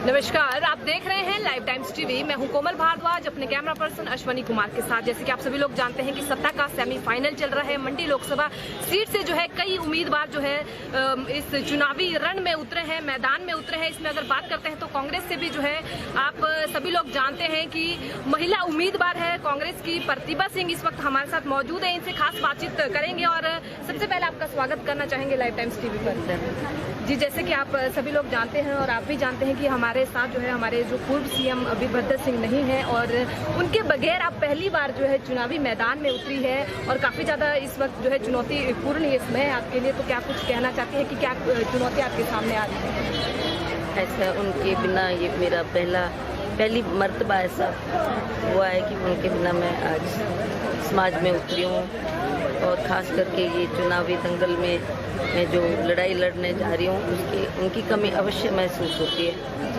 नमस्कार, आप देख रहे हैं लाइव टाइम्स टीवी। मैं हूं कोमल भारद्वाज अपने कैमरा पर्सन अश्वनी कुमार के साथ। जैसे कि आप सभी लोग जानते हैं कि सत्ता का सेमीफाइनल चल रहा है। मंडी लोकसभा सीट से जो है कई उम्मीदवार जो है इस चुनावी रण में उतरे हैं, मैदान में उतरे हैं। इसमें अगर बात करते हैं तो कांग्रेस से भी जो है आप सभी लोग जानते हैं कि महिला उम्मीदवार है कांग्रेस की प्रतिभा सिंह इस वक्त हमारे साथ मौजूद है। इनसे खास बातचीत करेंगे और सबसे पहले आपका स्वागत करना चाहेंगे लाइव टाइम्स टीवी पर। जी, जैसे कि आप सभी लोग जानते हैं और आप भी जानते हैं कि हमारे साथ जो है हमारे जो पूर्व सीएम वीरभद्र सिंह नहीं है और उनके बगैर आप पहली बार जो है चुनावी मैदान में उतरी है और काफ़ी ज़्यादा इस वक्त जो है चुनौतीपूर्ण ये समय है आपके लिए। तो क्या कुछ कहना चाहते हैं कि क्या चुनौती आपके सामने आ रही है? ऐसा उनके बिना ये मेरा पहली मर्तबा ऐसा हुआ है कि उनके बिना मैं आज समाज में उतरी हूँ। और ख़ास करके ये चुनावी दंगल में मैं जो लड़ाई लड़ने जा रही हूँ उनकी कमी अवश्य महसूस होती है।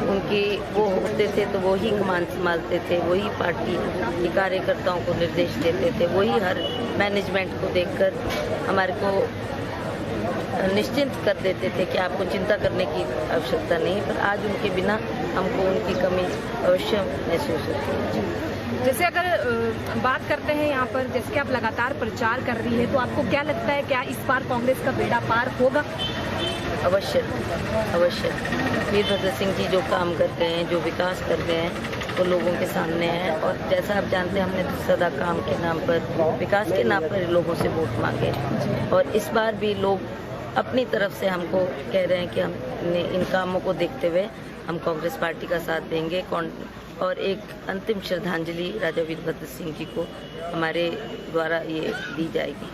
उनकी वो होते थे तो वो ही कमान संभालते थे, वही पार्टी के कार्यकर्ताओं को निर्देश देते थे, वही हर मैनेजमेंट को देखकर हमारे को निश्चिंत कर देते थे कि आपको चिंता करने की आवश्यकता नहीं। पर आज उनके बिना हमको उनकी कमी अवश्य महसूस होती है। जैसे अगर बात करते हैं यहाँ पर, जैसे कि आप लगातार प्रचार कर रही है, तो आपको क्या लगता है क्या इस बार कांग्रेस का बेड़ा पार होगा? अवश्य अवश्य। वीरभद्र सिंह जी जो काम करते हैं, जो विकास कर रहे हैं, वो लोगों के सामने है। और जैसा आप जानते हैं हमने सदा काम के नाम पर, विकास के नाम पर लोगों से वोट मांगे और इस बार भी लोग अपनी तरफ से हमको कह रहे हैं कि हमने इन कामों को देखते हुए हम कांग्रेस पार्टी का साथ देंगे और एक अंतिम श्रद्धांजलि राजा वीरभद्र सिंह जी को हमारे द्वारा ये दी जाएगी।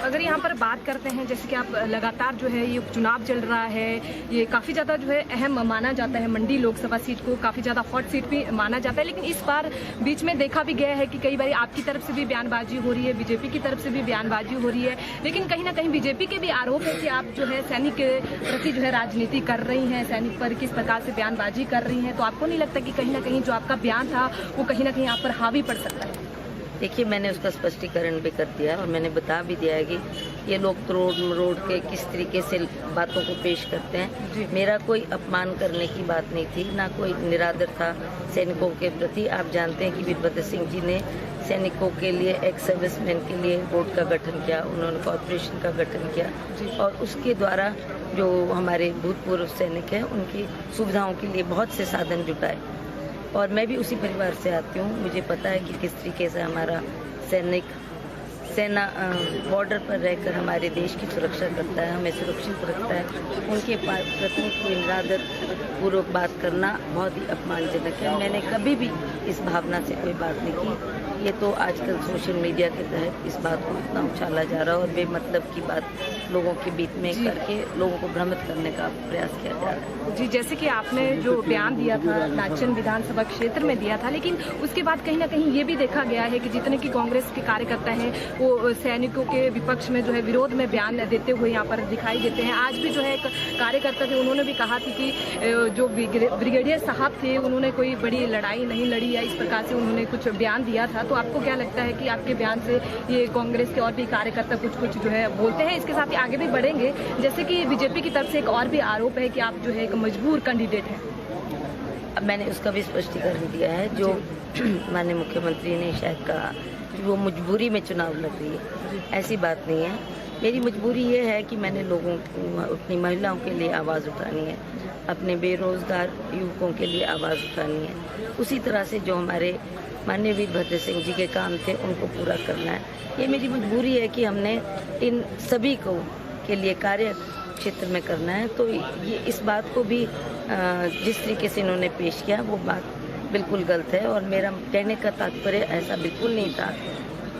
अगर यहाँ पर बात करते हैं, जैसे कि आप लगातार जो है ये चुनाव चल रहा है, ये काफ़ी ज़्यादा जो है अहम माना जाता है। मंडी लोकसभा सीट को काफ़ी ज़्यादा हॉट सीट भी माना जाता है, लेकिन इस बार बीच में देखा भी गया है कि कई बार आपकी तरफ से भी बयानबाजी हो रही है, बीजेपी की तरफ से भी बयानबाजी हो रही है, लेकिन कहीं ना कहीं बीजेपी के भी आरोप है कि आप जो है सैनिक के प्रति जो है राजनीति कर रही हैं, सैनिक पर किस प्रकार से बयानबाजी कर रही हैं। तो आपको नहीं लगता कि कहीं ना कहीं जो आपका बयान था वो कहीं ना कहीं आप पर हावी पड़ सकता है? देखिए, मैंने उसका स्पष्टीकरण भी कर दिया है और मैंने बता भी दिया है कि ये लोग रोड के किस तरीके से बातों को पेश करते हैं। मेरा कोई अपमान करने की बात नहीं थी, ना कोई निरादर था सैनिकों के प्रति। आप जानते हैं कि वीरभद्र सिंह जी ने सैनिकों के लिए, एक्स सर्विसमैन के लिए बोर्ड का गठन किया, उन्होंने कॉर्पोरेशन का गठन किया और उसके द्वारा जो हमारे भूतपूर्व सैनिक हैं उनकी सुविधाओं के लिए बहुत से साधन जुटाए। और मैं भी उसी परिवार से आती हूँ, मुझे पता है कि किस तरीके से हमारा सेना बॉर्डर पर रहकर हमारे देश की सुरक्षा करता है, हमें सुरक्षित रखता है। उनके प्रति कोई निरादर पूर्वक बात करना बहुत ही अपमानजनक है। मैंने कभी भी इस भावना से कोई बात नहीं की। ये तो आजकल सोशल मीडिया के तहत इस बात को इतना उछाला जा रहा है और बेमतलब की बात लोगों के बीच में करके लोगों को भ्रमित करने का प्रयास किया जा रहा है। जी, जैसे कि आपने जो बयान दिया था नाचन विधानसभा क्षेत्र में दिया था, लेकिन उसके बाद कहीं ना कहीं ये भी देखा गया है कि जितने की कांग्रेस के कार्यकर्ता हैं वो सैनिकों के विपक्ष में जो है विरोध में बयान देते हुए यहाँ पर दिखाई देते हैं। आज भी जो है एक कार्यकर्ता थे, उन्होंने भी कहा थी कि जो ब्रिगेडियर साहब थे उन्होंने कोई बड़ी लड़ाई नहीं लड़ी या इस प्रकार से उन्होंने कुछ बयान दिया था। तो आपको क्या लगता है कि आपके बयान से ये कांग्रेस के और भी कार्यकर्ता कुछ जो है बोलते हैं? इसके साथ ही आगे भी बढ़ेंगे, जैसे कि बीजेपी की तरफ से एक और भी आरोप है कि आप जो है एक मजबूर कैंडिडेट हैं। अब मैंने उसका भी स्पष्टीकरण दिया है। जो माननीय मुख्यमंत्री ने शायद कहा कि वो मजबूरी में चुनाव लड़ रही है, ऐसी बात नहीं है। मेरी मजबूरी ये है कि मैंने लोगों अपनी महिलाओं के लिए आवाज़ उठानी है, अपने बेरोज़गार युवकों के लिए आवाज़ उठानी है। उसी तरह से जो हमारे माननीय वीरभद्र सिंह जी के काम थे उनको पूरा करना है। ये मेरी मजबूरी है कि हमने इन सभी को के लिए कार्य क्षेत्र में करना है। तो ये इस बात को भी जिस तरीके से इन्होंने पेश किया वो बात बिल्कुल गलत है और मेरा कहने का तात्पर्य ऐसा बिल्कुल नहीं था।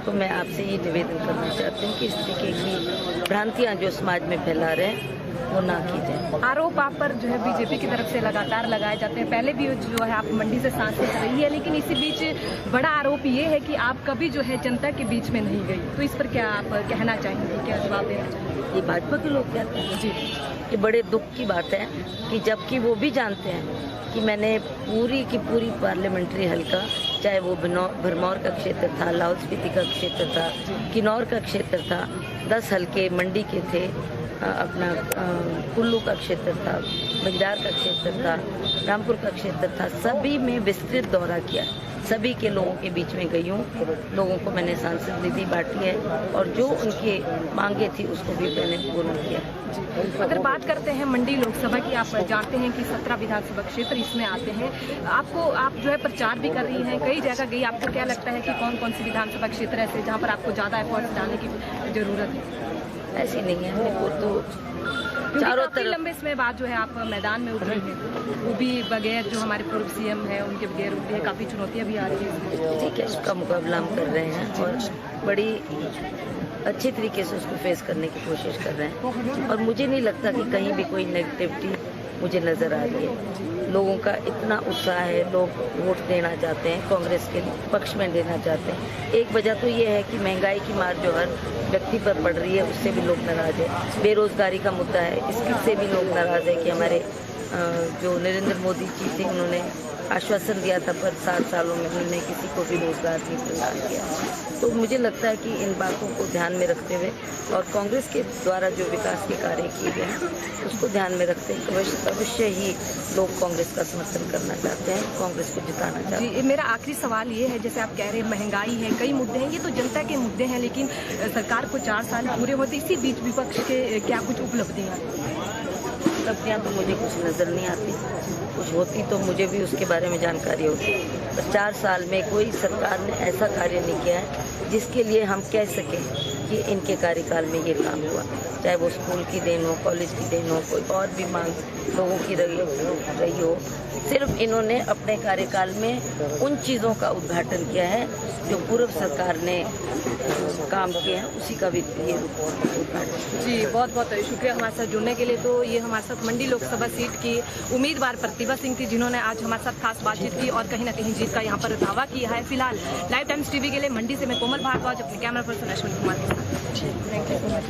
तो मैं आपसे ये निवेदन करना चाहती हूँ कि इस तरीके की भ्रांतियाँ जो समाज में फैला रहे हैं वो ना की जाए। आरोप आप पर जो है बीजेपी की तरफ से लगातार लगाए जाते हैं। पहले भी जो है आप मंडी से सांसद रही है, लेकिन इसी बीच बड़ा आरोप ये है कि आप कभी जो है जनता के बीच में नहीं गई। तो इस पर क्या आप कहना चाहेंगे, क्या जवाब देना चाहेंगे? ये भाजपा के लोग कहते हैं। जी, ये बड़े दुख की बात है कि जबकि वो भी जानते हैं कि मैंने पूरी की पूरी पार्लियामेंट्री हल्का, चाहे वो भरमौर का क्षेत्र था, लाहौल स्पीति का क्षेत्र था, किन्नौर का क्षेत्र था, 10 हल्के मंडी के थे, अपना कुल्लू का क्षेत्र था, बंजार का क्षेत्र था, रामपुर का क्षेत्र था, सभी में विस्तृत दौरा किया। सभी के लोगों के बीच में गई हूँ, लोगों को मैंने सांसद निधि बांटी है और जो उनके मांगे थी उसको भी मैंने पूर्ण किया। अगर बात करते हैं मंडी लोकसभा की, आप जानते हैं कि 17 विधानसभा क्षेत्र इसमें आते हैं। आप जो है प्रचार भी कर रही हैं, कई जगह गई, आपको क्या लगता है कि कौन कौन सी विधानसभा क्षेत्र ऐसे जहाँ पर आपको ज़्यादा एफर्ट्स डालने की जरूरत है? ऐसी नहीं है, वो तो चारों तरफ लंबे समय बाद जो है आप मैदान में उतरे हैं, वो भी बगैर जो हमारे पूर्व सीएम है उनके बगैर उतरी है, काफ़ी चुनौतियाँ भी आ रही हैं। ठीक है, उसका मुकाबला हम कर रहे हैं और बड़ी अच्छी तरीके से उसको फेस करने की कोशिश कर रहे हैं और मुझे नहीं लगता कि कहीं भी कोई नेगेटिविटी मुझे नज़र आ रही है। लोगों का इतना उत्साह है, लोग वोट देना चाहते हैं, कांग्रेस के पक्ष में देना चाहते हैं। एक वजह तो ये है कि महंगाई की मार जो हर व्यक्ति पर पड़ रही है उससे भी लोग नाराज़ है, बेरोज़गारी का मुद्दा है, इससे भी लोग नाराज़ है कि हमारे जो नरेंद्र मोदी जी थे उन्होंने आश्वासन दिया था पर 7 सालों में उन्होंने किसी को भी रोजगार नहीं प्रदान किया। तो मुझे लगता है कि इन बातों को ध्यान में रखते हुए और कांग्रेस के द्वारा जो विकास के कार्य किए गए हैं उसको ध्यान में रखते हुए अवश्य ही लोग कांग्रेस का समर्थन करना चाहते हैं, कांग्रेस को जिताना चाहते हैं। जी, मेरा आखिरी सवाल ये है, जैसे आप कह रहे हैं महंगाई है, कई मुद्दे हैं, ये तो जनता के मुद्दे हैं, लेकिन सरकार को 4 साल पूरे होते, इसी बीच विपक्ष के क्या कुछ उपलब्धियाँ? उपलब्धियाँ तो मुझे कुछ नज़र नहीं आती, कुछ होती तो मुझे भी उसके बारे में जानकारी होती। पर 4 साल में कोई सरकार ने ऐसा कार्य नहीं किया है जिसके लिए हम कह सकें कि इनके कार्यकाल में ये काम हुआ, चाहे वो स्कूल की देन हो, कॉलेज की देन हो, कोई और भी मांग लोगों की रही हो। सिर्फ इन्होंने अपने कार्यकाल में उन चीज़ों का उद्घाटन किया है जो पूर्व सरकार ने काम किए हैं, उसी का भी ये उद्घाटन। जी, बहुत बहुत शुक्रिया हमारे साथ जुड़ने के लिए। तो ये हमारे साथ मंडी लोकसभा सीट की उम्मीदवार प्रतिभा सिंह थी, जिन्होंने आज हमारे साथ खास बातचीत की और कहीं ना कहीं जीत का यहाँ पर दावा किया है। फिलहाल लाइव टाइम्स टीवी के लिए मंडी से मैं कोमल भारद्वाज अपने कैमरा पर्सन अश्विनी कुमार के साथ। Thank you so much.